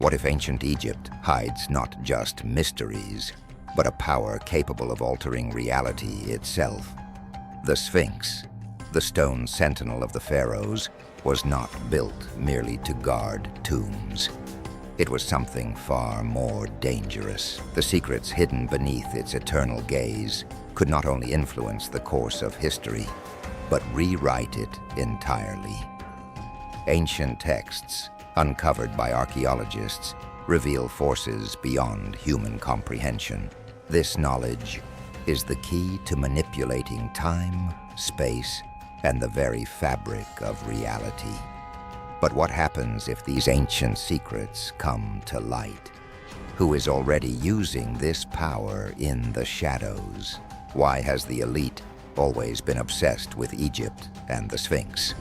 What if ancient Egypt hides not just mysteries, but a power capable of altering reality itself? The Sphinx, the stone sentinel of the pharaohs, was not built merely to guard tombs. It was something far more dangerous. The secrets hidden beneath its eternal gaze could not only influence the course of history, but rewrite it entirely. Ancient texts, uncovered by archaeologists, reveal forces beyond human comprehension. This knowledge is the key to manipulating time, space, and the very fabric of reality. But what happens if these ancient secrets come to light? Who is already using this power in the shadows? Why has the elite always been obsessed with Egypt and the Sphinx?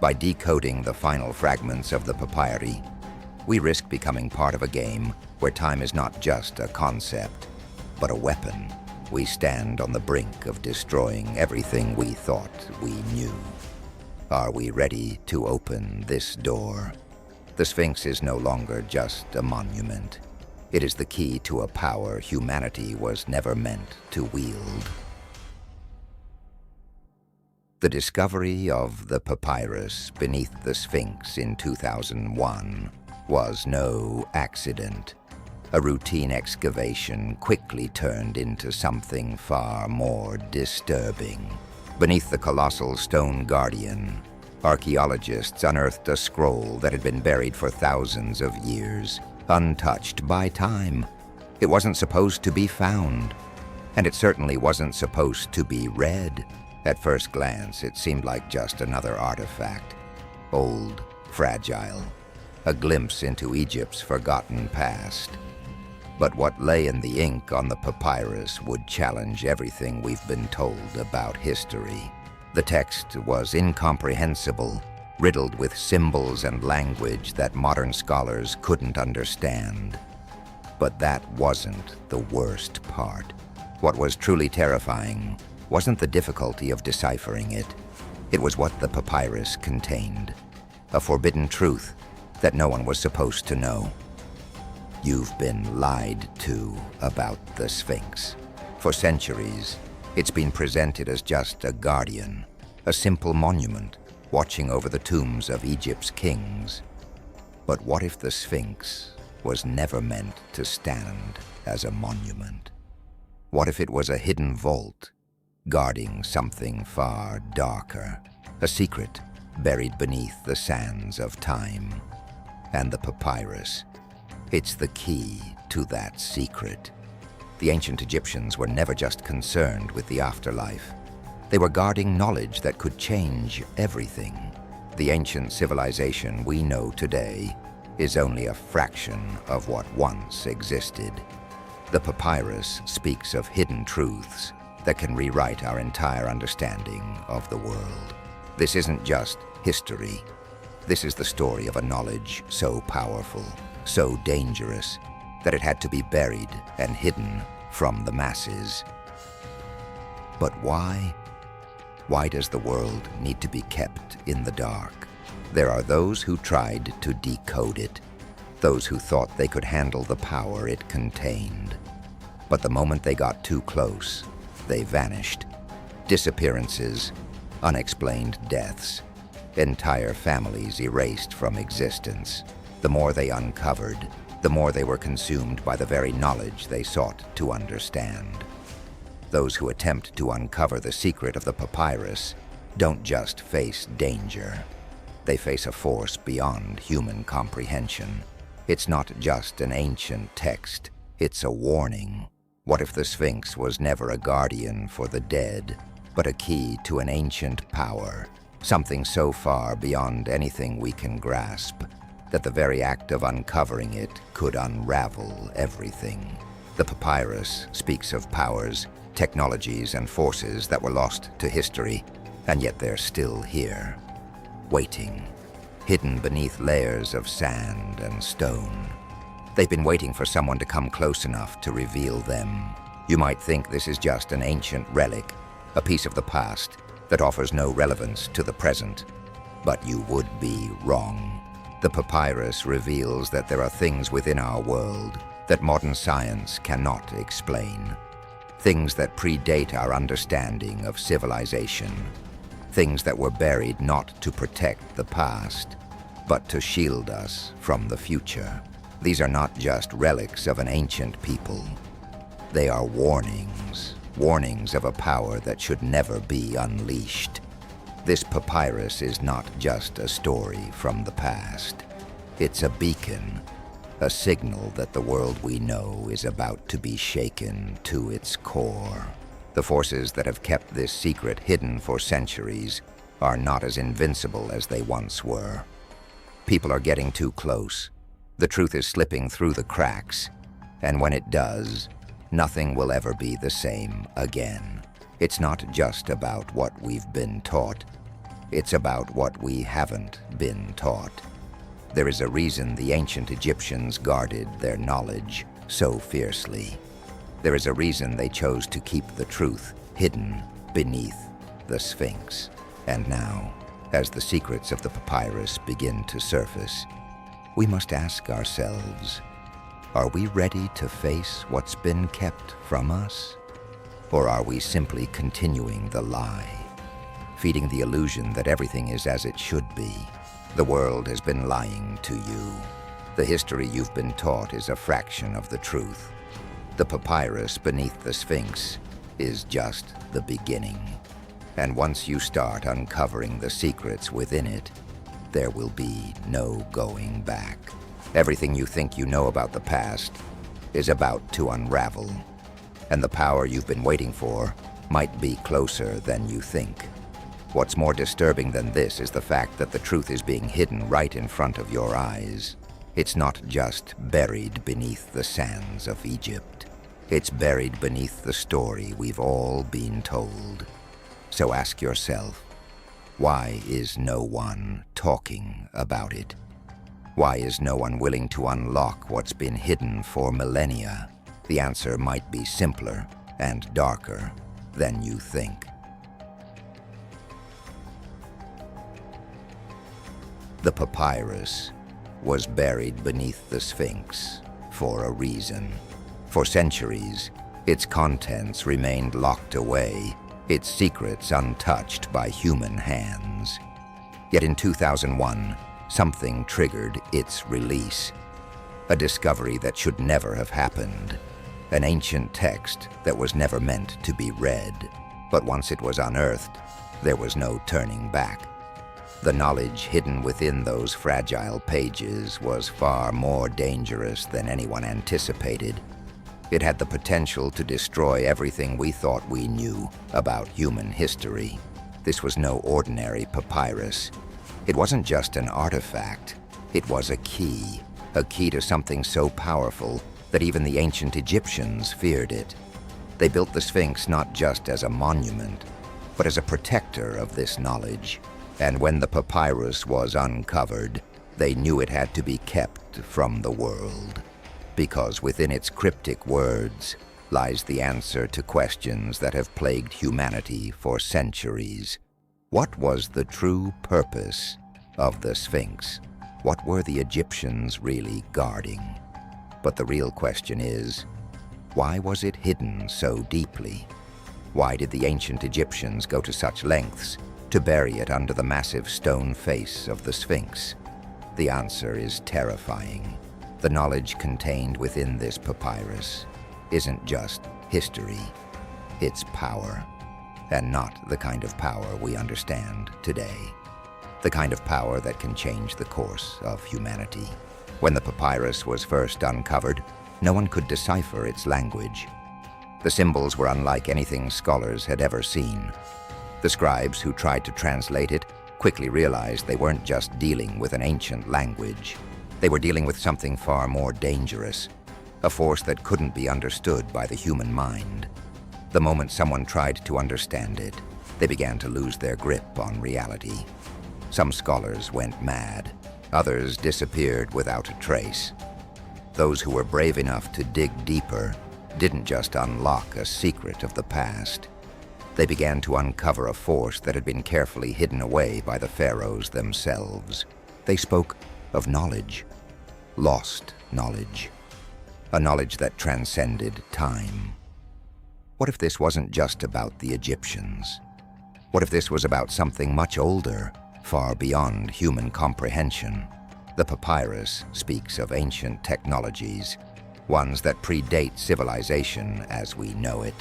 By decoding the final fragments of the papyri, we risk becoming part of a game where time is not just a concept, but a weapon. We stand on the brink of destroying everything we thought we knew. Are we ready to open this door? The Sphinx is no longer just a monument. It is the key to a power humanity was never meant to wield. The discovery of the papyrus beneath the Sphinx in 2001 was no accident. A routine excavation quickly turned into something far more disturbing. Beneath the colossal stone guardian, archaeologists unearthed a scroll that had been buried for thousands of years, untouched by time. It wasn't supposed to be found, and it certainly wasn't supposed to be read. At first glance, it seemed like just another artifact. Old, fragile, a glimpse into Egypt's forgotten past. But what lay in the ink on the papyrus would challenge everything we've been told about history. The text was incomprehensible, riddled with symbols and language that modern scholars couldn't understand. But that wasn't the worst part. What was truly terrifying wasn't the difficulty of deciphering it. It was what the papyrus contained. A forbidden truth that no one was supposed to know. You've been lied to about the Sphinx. For centuries, it's been presented as just a guardian, a simple monument watching over the tombs of Egypt's kings. But what if the Sphinx was never meant to stand as a monument? What if it was a hidden vault, guarding something far darker, a secret buried beneath the sands of time? And the papyrus, it's the key to that secret. The ancient Egyptians were never just concerned with the afterlife. They were guarding knowledge that could change everything. The ancient civilization we know today is only a fraction of what once existed. The papyrus speaks of hidden truths that can rewrite our entire understanding of the world. This isn't just history. This is the story of a knowledge so powerful, so dangerous, that it had to be buried and hidden from the masses. But why? Why does the world need to be kept in the dark? There are those who tried to decode it, those who thought they could handle the power it contained. But the moment they got too close, they vanished. Disappearances, unexplained deaths, entire families erased from existence. The more they uncovered, the more they were consumed by the very knowledge they sought to understand. Those who attempt to uncover the secret of the papyrus don't just face danger. They face a force beyond human comprehension. It's not just an ancient text, it's a warning. What if the Sphinx was never a guardian for the dead, but a key to an ancient power, something so far beyond anything we can grasp, that the very act of uncovering it could unravel everything? The papyrus speaks of powers, technologies, and forces that were lost to history, and yet they're still here, waiting, hidden beneath layers of sand and stone. They've been waiting for someone to come close enough to reveal them. You might think this is just an ancient relic, a piece of the past that offers no relevance to the present, but you would be wrong. The papyrus reveals that there are things within our world that modern science cannot explain. Things that predate our understanding of civilization. Things that were buried not to protect the past, but to shield us from the future. These are not just relics of an ancient people. They are warnings, warnings of a power that should never be unleashed. This papyrus is not just a story from the past. It's a beacon, a signal that the world we know is about to be shaken to its core. The forces that have kept this secret hidden for centuries are not as invincible as they once were. People are getting too close. The truth is slipping through the cracks, and when it does, nothing will ever be the same again. It's not just about what we've been taught. It's about what we haven't been taught. There is a reason the ancient Egyptians guarded their knowledge so fiercely. There is a reason they chose to keep the truth hidden beneath the Sphinx. And now, as the secrets of the papyrus begin to surface, we must ask ourselves, are we ready to face what's been kept from us? Or are we simply continuing the lie, feeding the illusion that everything is as it should be? The world has been lying to you. The history you've been taught is a fraction of the truth. The papyrus beneath the Sphinx is just the beginning. And once you start uncovering the secrets within it, there will be no going back. Everything you think you know about the past is about to unravel, and the power you've been waiting for might be closer than you think. What's more disturbing than this is the fact that the truth is being hidden right in front of your eyes. It's not just buried beneath the sands of Egypt. It's buried beneath the story we've all been told. So ask yourself, why is no one talking about it? Why is no one willing to unlock what's been hidden for millennia? The answer might be simpler and darker than you think. The papyrus was buried beneath the Sphinx for a reason. For centuries, its contents remained locked away, its secrets untouched by human hands. Yet in 2001, something triggered its release. A discovery that should never have happened. An ancient text that was never meant to be read. But once it was unearthed, there was no turning back. The knowledge hidden within those fragile pages was far more dangerous than anyone anticipated. It had the potential to destroy everything we thought we knew about human history. This was no ordinary papyrus. It wasn't just an artifact. It was a key to something so powerful that even the ancient Egyptians feared it. They built the Sphinx not just as a monument, but as a protector of this knowledge. And when the papyrus was uncovered, they knew it had to be kept from the world. Because within its cryptic words lies the answer to questions that have plagued humanity for centuries. What was the true purpose of the Sphinx? What were the Egyptians really guarding? But the real question is, why was it hidden so deeply? Why did the ancient Egyptians go to such lengths to bury it under the massive stone face of the Sphinx? The answer is terrifying. The knowledge contained within this papyrus isn't just history, it's power, and not the kind of power we understand today. The kind of power that can change the course of humanity. When the papyrus was first uncovered, no one could decipher its language. The symbols were unlike anything scholars had ever seen. The scribes who tried to translate it quickly realized they weren't just dealing with an ancient language. They were dealing with something far more dangerous, a force that couldn't be understood by the human mind. The moment someone tried to understand it, they began to lose their grip on reality. Some scholars went mad, others disappeared without a trace. Those who were brave enough to dig deeper didn't just unlock a secret of the past. They began to uncover a force that had been carefully hidden away by the pharaohs themselves. They spoke of knowledge, lost knowledge, a knowledge that transcended time. What if this wasn't just about the Egyptians? What if this was about something much older, far beyond human comprehension? The papyrus speaks of ancient technologies, ones that predate civilization as we know it.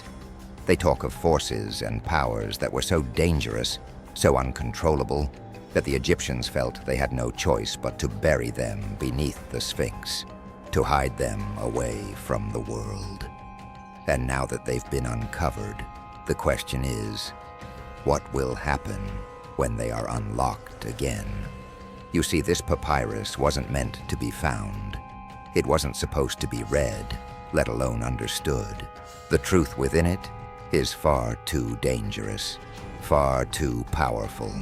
They talk of forces and powers that were so dangerous, so uncontrollable, that the Egyptians felt they had no choice but to bury them beneath the Sphinx, to hide them away from the world. And now that they've been uncovered, the question is, what will happen when they are unlocked again? You see, this papyrus wasn't meant to be found. It wasn't supposed to be read, let alone understood. The truth within it is far too dangerous, far too powerful.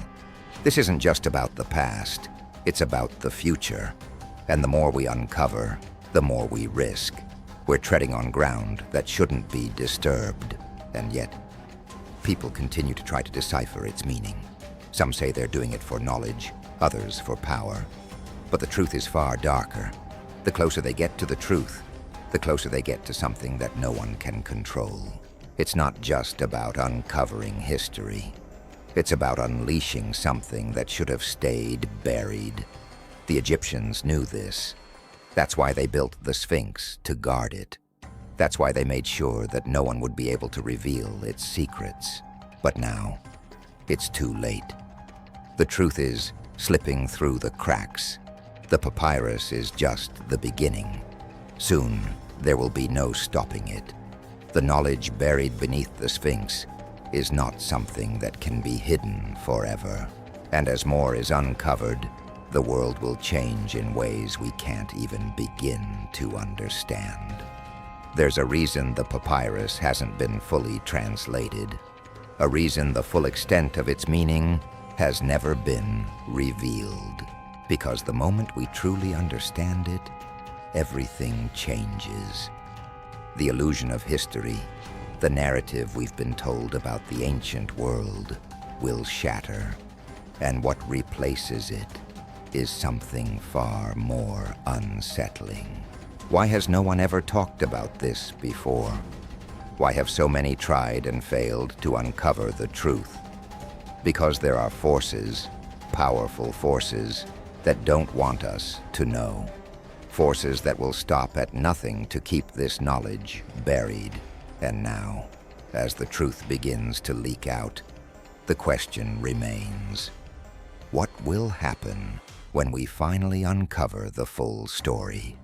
This isn't just about the past, it's about the future. And the more we uncover, the more we risk. We're treading on ground that shouldn't be disturbed, and yet people continue to try to decipher its meaning. Some say they're doing it for knowledge, others for power. But the truth is far darker. The closer they get to the truth, the closer they get to something that no one can control. It's not just about uncovering history. It's about unleashing something that should have stayed buried. The Egyptians knew this. That's why they built the Sphinx to guard it. That's why they made sure that no one would be able to reveal its secrets. But now, it's too late. The truth is slipping through the cracks. The papyrus is just the beginning. Soon, there will be no stopping it. The knowledge buried beneath the Sphinx is not something that can be hidden forever. And as more is uncovered, the world will change in ways we can't even begin to understand. There's a reason the papyrus hasn't been fully translated, a reason the full extent of its meaning has never been revealed. Because the moment we truly understand it, everything changes. The illusion of history, the narrative we've been told about the ancient world, will shatter, and what replaces it is something far more unsettling. Why has no one ever talked about this before? Why have so many tried and failed to uncover the truth? Because there are forces, powerful forces, that don't want us to know. Forces that will stop at nothing to keep this knowledge buried. And now, as the truth begins to leak out, the question remains: what will happen when we finally uncover the full story?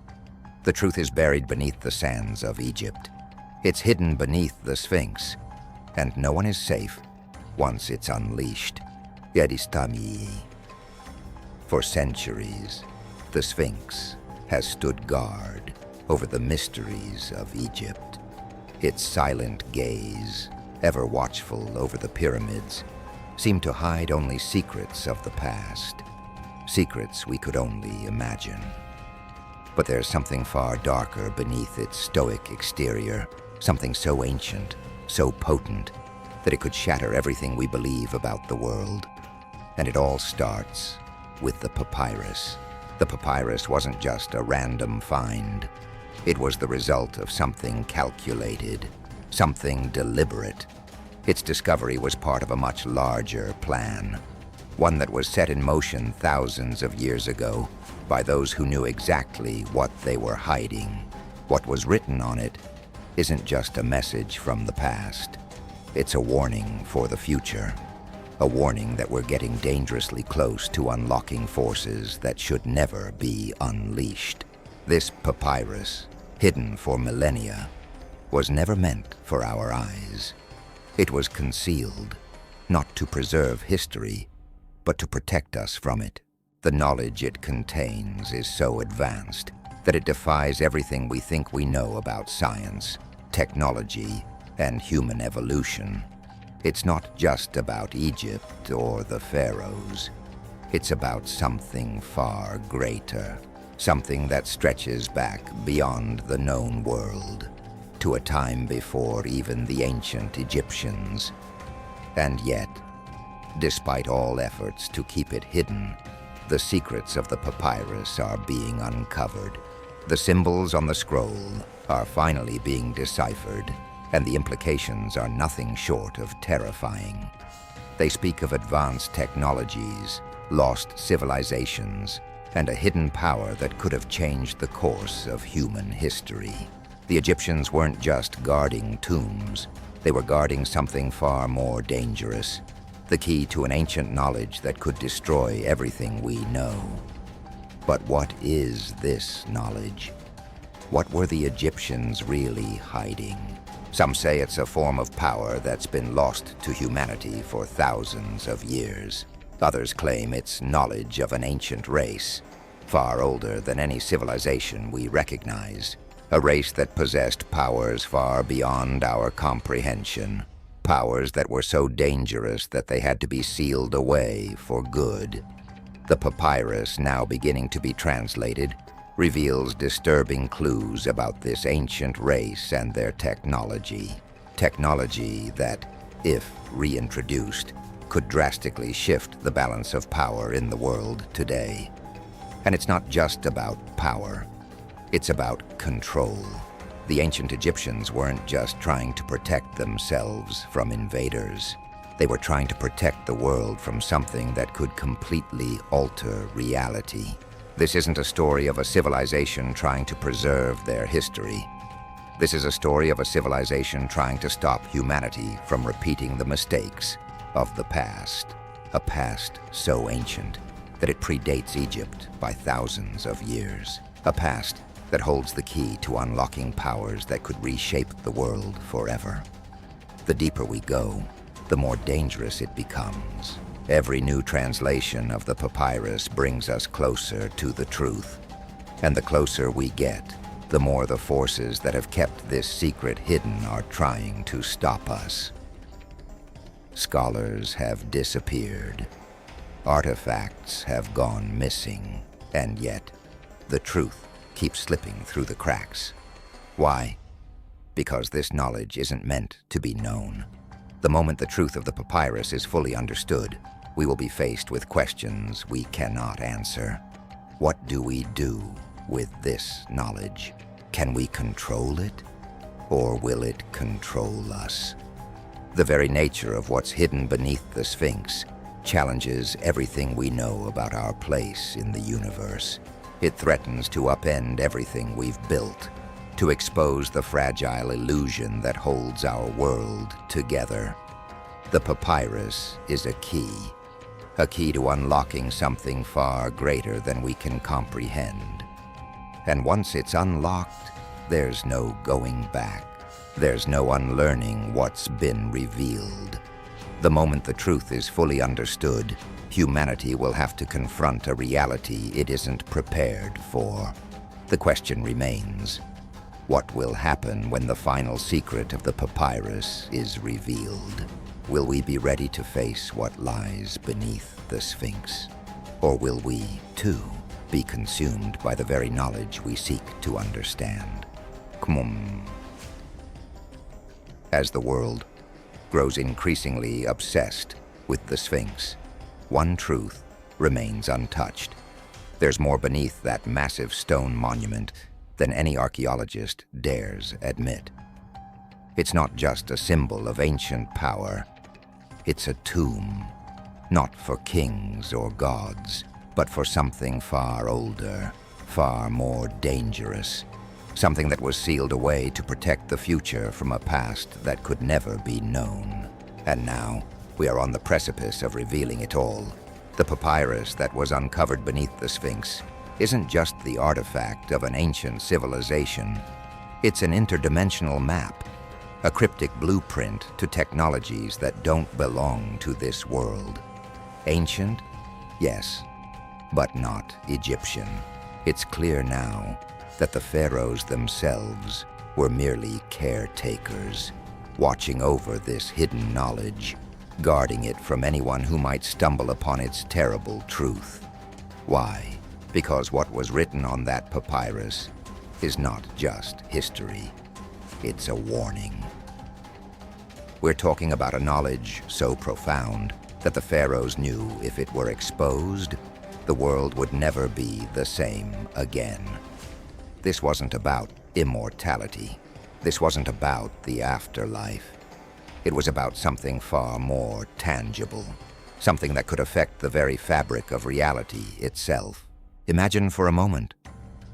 The truth is buried beneath the sands of Egypt. It's hidden beneath the Sphinx, and no one is safe once it's unleashed. Yadistami. For centuries, the Sphinx has stood guard over the mysteries of Egypt. Its silent gaze, ever watchful over the pyramids, seemed to hide only secrets of the past, secrets we could only imagine. But there's something far darker beneath its stoic exterior, something so ancient, so potent, that it could shatter everything we believe about the world. And it all starts with the papyrus. The papyrus wasn't just a random find. It was the result of something calculated, something deliberate. Its discovery was part of a much larger plan, one that was set in motion thousands of years ago by those who knew exactly what they were hiding. What was written on it isn't just a message from the past. It's a warning for the future, a warning that we're getting dangerously close to unlocking forces that should never be unleashed. This papyrus, hidden for millennia, was never meant for our eyes. It was concealed, not to preserve history, but to protect us from it. The knowledge it contains is so advanced that it defies everything we think we know about science, technology, and human evolution. It's not just about Egypt or the pharaohs. It's about something far greater, something that stretches back beyond the known world, to a time before even the ancient Egyptians. And yet, despite all efforts to keep it hidden, The secrets of the papyrus are being uncovered. The symbols on the scroll are finally being deciphered, and the implications are nothing short of terrifying. They speak of advanced technologies, lost civilizations, and a hidden power that could have changed the course of human history. The Egyptians weren't just guarding tombs, they were guarding something far more dangerous, the key to an ancient knowledge that could destroy everything we know. But what is this knowledge? What were the Egyptians really hiding? Some say it's a form of power that's been lost to humanity for thousands of years. Others claim it's knowledge of an ancient race, far older than any civilization we recognize. A race that possessed powers far beyond our comprehension. Powers that were so dangerous that they had to be sealed away for good. The papyrus, now beginning to be translated, reveals disturbing clues about this ancient race and their technology. Technology that, if reintroduced, could drastically shift the balance of power in the world today. And it's not just about power. It's about control. The ancient Egyptians weren't just trying to protect themselves from invaders. They were trying to protect the world from something that could completely alter reality. This isn't a story of a civilization trying to preserve their history. This is a story of a civilization trying to stop humanity from repeating the mistakes of the past. A past so ancient that it predates Egypt by thousands of years. A past that holds the key to unlocking powers that could reshape the world forever. The deeper we go, the more dangerous it becomes. Every new translation of the papyrus brings us closer to the truth. And the closer we get, the more the forces that have kept this secret hidden are trying to stop us. Scholars have disappeared. Artifacts have gone missing. And yet, the truth keeps slipping through the cracks. Why? Because this knowledge isn't meant to be known. The moment the truth of the papyrus is fully understood, we will be faced with questions we cannot answer. What do we do with this knowledge? Can we control it? Or will it control us? The very nature of what's hidden beneath the Sphinx challenges everything we know about our place in the universe. It threatens to upend everything we've built, to expose the fragile illusion that holds our world together. The papyrus is a key to unlocking something far greater than we can comprehend. And once it's unlocked, there's no going back. There's no unlearning what's been revealed. The moment the truth is fully understood, humanity will have to confront a reality it isn't prepared for. The question remains, what will happen when the final secret of the papyrus is revealed? Will we be ready to face what lies beneath the Sphinx? Or will we, too, be consumed by the very knowledge we seek to understand? As the world grows increasingly obsessed with the Sphinx, one truth remains untouched. There's more beneath that massive stone monument than any archaeologist dares admit. It's not just a symbol of ancient power. It's a tomb, not for kings or gods, but for something far older, far more dangerous. Something that was sealed away to protect the future from a past that could never be known. And now, we are on the precipice of revealing it all. The papyrus that was uncovered beneath the Sphinx isn't just the artifact of an ancient civilization. It's an interdimensional map, a cryptic blueprint to technologies that don't belong to this world. Ancient? Yes, but not Egyptian. It's clear now that the pharaohs themselves were merely caretakers, watching over this hidden knowledge, guarding it from anyone who might stumble upon its terrible truth. Why? Because what was written on that papyrus is not just history. It's a warning. We're talking about a knowledge so profound that the pharaohs knew if it were exposed, the world would never be the same again. This wasn't about immortality. This wasn't about the afterlife. It was about something far more tangible, something that could affect the very fabric of reality itself. Imagine for a moment,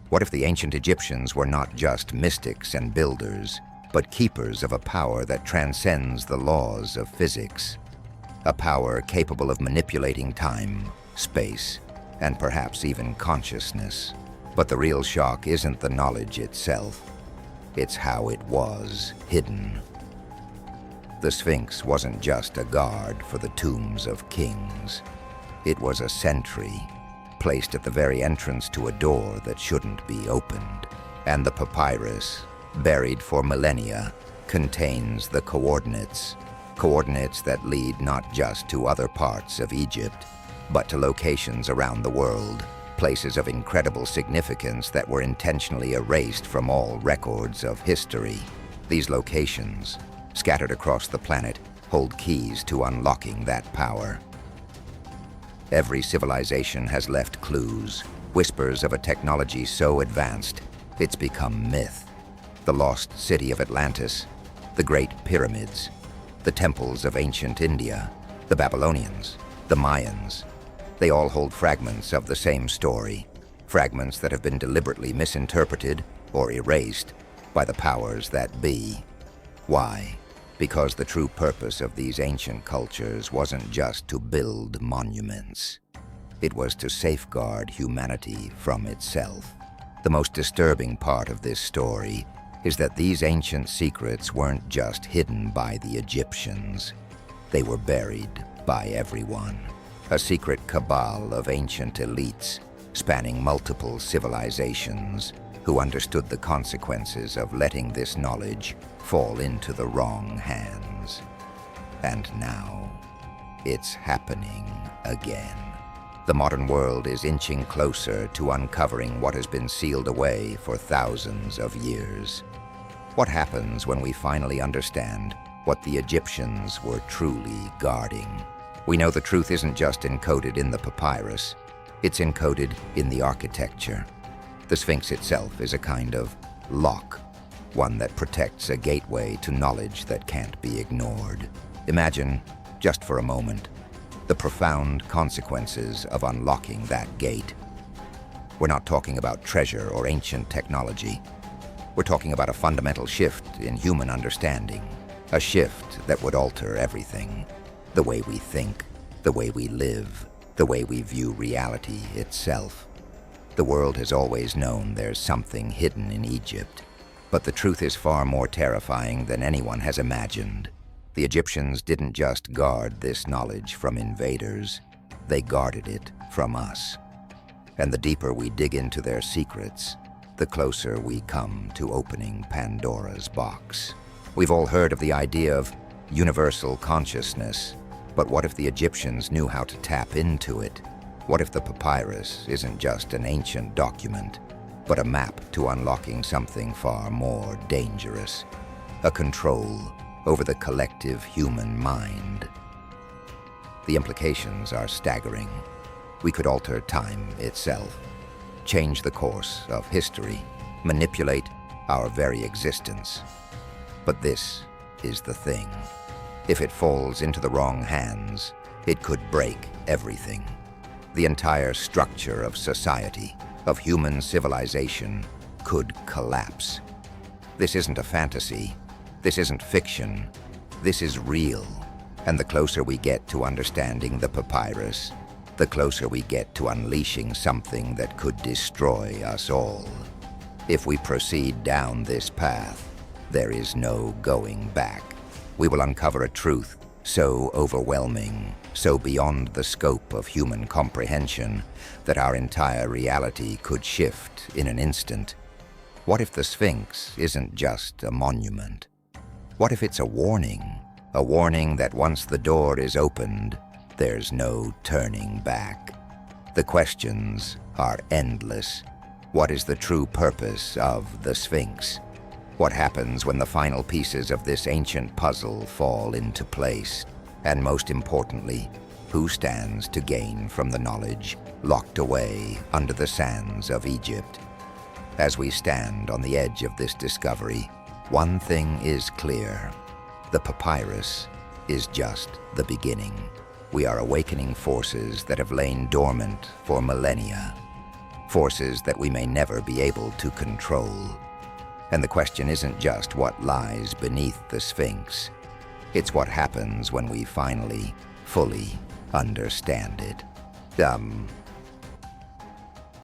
what if the ancient Egyptians were not just mystics and builders, but keepers of a power that transcends the laws of physics? A power capable of manipulating time, space, and perhaps even consciousness. But the real shock isn't the knowledge itself. It's how it was hidden. The Sphinx wasn't just a guard for the tombs of kings. It was a sentry, placed at the very entrance to a door that shouldn't be opened. And the papyrus, buried for millennia, contains the coordinates that lead not just to other parts of Egypt, but to locations around the world, places of incredible significance that were intentionally erased from all records of history. These locations, scattered across the planet, hold keys to unlocking that power. Every civilization has left clues, whispers of a technology so advanced, it's become myth. The lost city of Atlantis, the Great Pyramids, the temples of ancient India, the Babylonians, the Mayans. They all hold fragments of the same story, fragments that have been deliberately misinterpreted or erased by the powers that be. Why? Because the true purpose of these ancient cultures wasn't just to build monuments. It was to safeguard humanity from itself. The most disturbing part of this story is that these ancient secrets weren't just hidden by the Egyptians. They were buried by everyone. A secret cabal of ancient elites spanning multiple civilizations who understood the consequences of letting this knowledge fall into the wrong hands. And now, it's happening again. The modern world is inching closer to uncovering what has been sealed away for thousands of years. What happens when we finally understand what the Egyptians were truly guarding? We know the truth isn't just encoded in the papyrus, it's encoded in the architecture. The Sphinx itself is a kind of lock, one that protects a gateway to knowledge that can't be ignored. Imagine, just for a moment, the profound consequences of unlocking that gate. We're not talking about treasure or ancient technology. We're talking about a fundamental shift in human understanding, a shift that would alter everything. The way we think, the way we live, the way we view reality itself. The world has always known there's something hidden in Egypt, but the truth is far more terrifying than anyone has imagined. The Egyptians didn't just guard this knowledge from invaders, they guarded it from us. And the deeper we dig into their secrets, the closer we come to opening Pandora's box. We've all heard of the idea of universal consciousness, but what if the Egyptians knew how to tap into it? What if the papyrus isn't just an ancient document, but a map to unlocking something far more dangerous? A control over the collective human mind. The implications are staggering. We could alter time itself, change the course of history, manipulate our very existence. But this is the thing. If it falls into the wrong hands, it could break everything. The entire structure of society, of human civilization, could collapse. This isn't a fantasy. This isn't fiction. This is real. And the closer we get to understanding the papyrus, the closer we get to unleashing something that could destroy us all. If we proceed down this path, there is no going back. We will uncover a truth so overwhelming, so beyond the scope of human comprehension, that our entire reality could shift in an instant. What if the Sphinx isn't just a monument? What if it's a warning that once the door is opened, there's no turning back? The questions are endless. What is the true purpose of the Sphinx? What happens when the final pieces of this ancient puzzle fall into place? And most importantly, who stands to gain from the knowledge locked away under the sands of Egypt. As we stand on the edge of this discovery, one thing is clear. The papyrus is just the beginning. We are awakening forces that have lain dormant for millennia, forces that we may never be able to control. And the question isn't just what lies beneath the Sphinx. It's what happens when we finally, fully understand it.